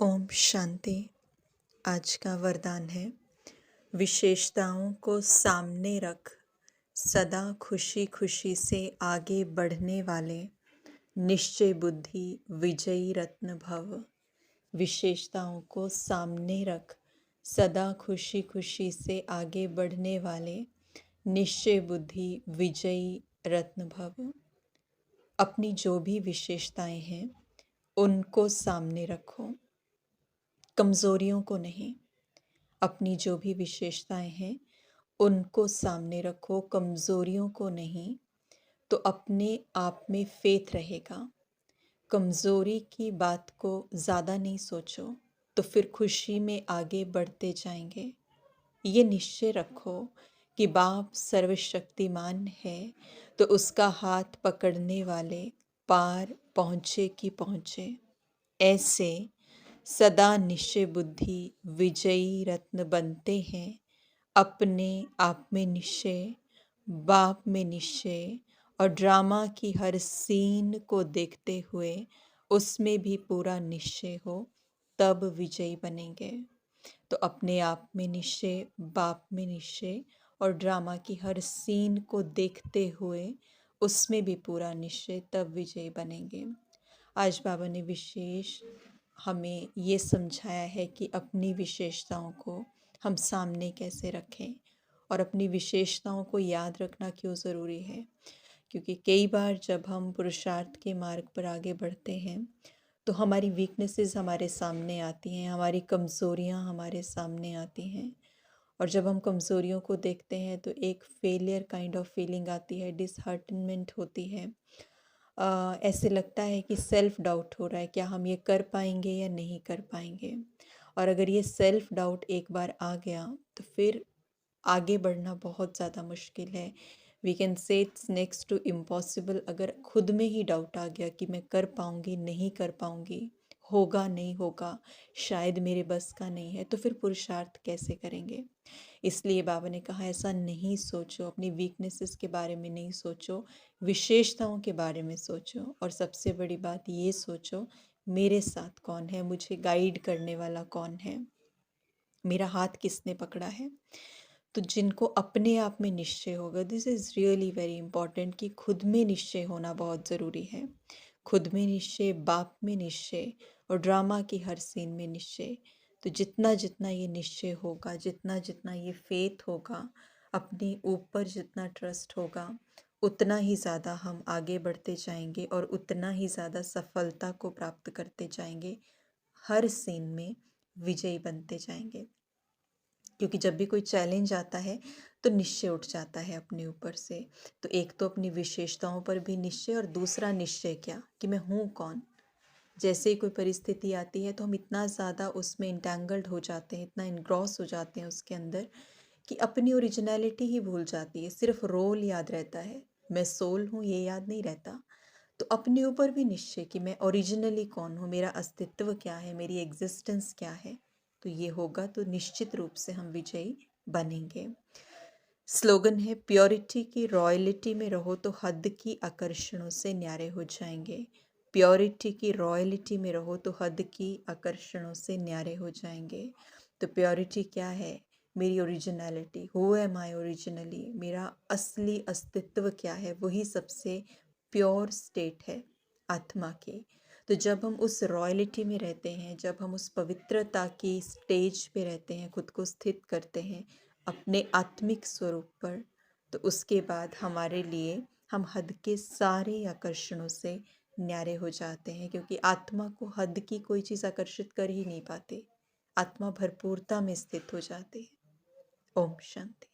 ओम शांति। आज का वरदान है, विशेषताओं को सामने रख सदा खुशी खुशी से आगे बढ़ने वाले निश्चय बुद्धि विजयी रत्न भव। विशेषताओं को सामने रख सदा खुशी खुशी से आगे बढ़ने वाले निश्चय बुद्धि विजयी रत्न भव। अपनी जो भी विशेषताएं हैं उनको सामने रखो, कमज़ोरियों को नहीं। अपनी जो भी विशेषताएं हैं उनको सामने रखो, कमज़ोरियों को नहीं। तो अपने आप में फेथ रहेगा। कमज़ोरी की बात को ज़्यादा नहीं सोचो, तो फिर खुशी में आगे बढ़ते जाएंगे। ये निश्चय रखो कि बाप सर्वशक्तिमान है, तो उसका हाथ पकड़ने वाले पार पहुँचे कि पहुँचे। ऐसे सदा निश्चय बुद्धि विजयी रत्न बनते हैं। अपने आप में निश्चय, बाप में निश्चय और ड्रामा की हर सीन को देखते हुए उसमें भी पूरा निश्चय हो, तब विजयी बनेंगे। तो अपने आप में निश्चय, बाप में निश्चय और ड्रामा की हर सीन को देखते हुए उसमें भी पूरा निश्चय, तब विजयी बनेंगे। आज बाबा ने विशेष हमें ये समझाया है कि अपनी विशेषताओं को हम सामने कैसे रखें और अपनी विशेषताओं को याद रखना क्यों ज़रूरी है। क्योंकि कई बार जब हम पुरुषार्थ के मार्ग पर आगे बढ़ते हैं तो हमारी वीकनेसेस हमारे सामने आती हैं, हमारी कमज़ोरियाँ हमारे सामने आती हैं। और जब हम कमज़ोरियों को देखते हैं तो एक फेलियर काइंड ऑफ फीलिंग आती है, डिसहार्टनमेंट होती है। ऐसे लगता है कि सेल्फ डाउट हो रहा है, क्या हम ये कर पाएंगे या नहीं कर पाएंगे। और अगर ये सेल्फ डाउट एक बार आ गया तो फिर आगे बढ़ना बहुत ज़्यादा मुश्किल है। We can say it's next to impossible. अगर खुद में ही डाउट आ गया कि मैं कर पाऊँगी नहीं कर पाऊँगी, होगा नहीं होगा, शायद मेरे बस का नहीं है, तो फिर पुरुषार्थ कैसे करेंगे। इसलिए बाबा ने कहा ऐसा नहीं सोचो, अपनी वीकनेसेस के बारे में नहीं सोचो, विशेषताओं के बारे में सोचो। और सबसे बड़ी बात ये सोचो, मेरे साथ कौन है, मुझे गाइड करने वाला कौन है, मेरा हाथ किसने पकड़ा है। तो जिनको अपने आप में निश्चय होगा, this is really very important कि खुद में निश्चय होना बहुत ज़रूरी है। खुद में निश्चय, बाप में निश्चय और ड्रामा की हर सीन में निश्चय। तो जितना जितना ये निश्चय होगा, जितना जितना ये फेथ होगा, अपने ऊपर जितना ट्रस्ट होगा, उतना ही ज़्यादा हम आगे बढ़ते जाएंगे और उतना ही ज़्यादा सफलता को प्राप्त करते जाएंगे। हर सीन में विजयी बनते जाएंगे। क्योंकि जब भी कोई चैलेंज आता है तो निश्चय उठ जाता है अपने ऊपर से। तो एक तो अपनी विशेषताओं पर भी निश्चय, और दूसरा निश्चय क्या कि मैं हूँ कौन। जैसे ही कोई परिस्थिति आती है तो हम इतना ज़्यादा उसमें इंटेंगल्ड हो जाते हैं, इतना इनग्रॉस हो जाते हैं उसके अंदर कि अपनी ओरिजिनलिटी ही भूल जाती है। सिर्फ रोल याद रहता है, मैं सोल हूँ ये याद नहीं रहता। तो अपने ऊपर भी निश्चय कि मैं ओरिजिनली कौन हूँ, मेरा अस्तित्व क्या है, मेरी एग्जिस्टेंस क्या है। तो ये होगा तो निश्चित रूप से हम विजयी बनेंगे। स्लोगन है, प्योरिटी की रॉयलिटी में रहो तो हद की आकर्षणों से न्यारे हो जाएंगे। प्योरिटी की रॉयलिटी में रहो तो हद की आकर्षणों से न्यारे हो जाएंगे। तो प्योरिटी क्या है, मेरी originality, who am I originally, मेरा असली अस्तित्व क्या है, वही सबसे प्योर स्टेट है आत्मा की। तो जब हम उस रॉयलिटी में रहते हैं, जब हम उस पवित्रता की स्टेज पे रहते हैं, खुद को स्थित करते हैं अपने आत्मिक स्वरूप पर, तो उसके बाद हमारे लिए हम हद के सारे आकर्षणों से न्यारे हो जाते हैं। क्योंकि आत्मा को हद की कोई चीज़ आकर्षित कर ही नहीं पाती, आत्मा भरपूरता में स्थित हो जाती है। ओम शांति।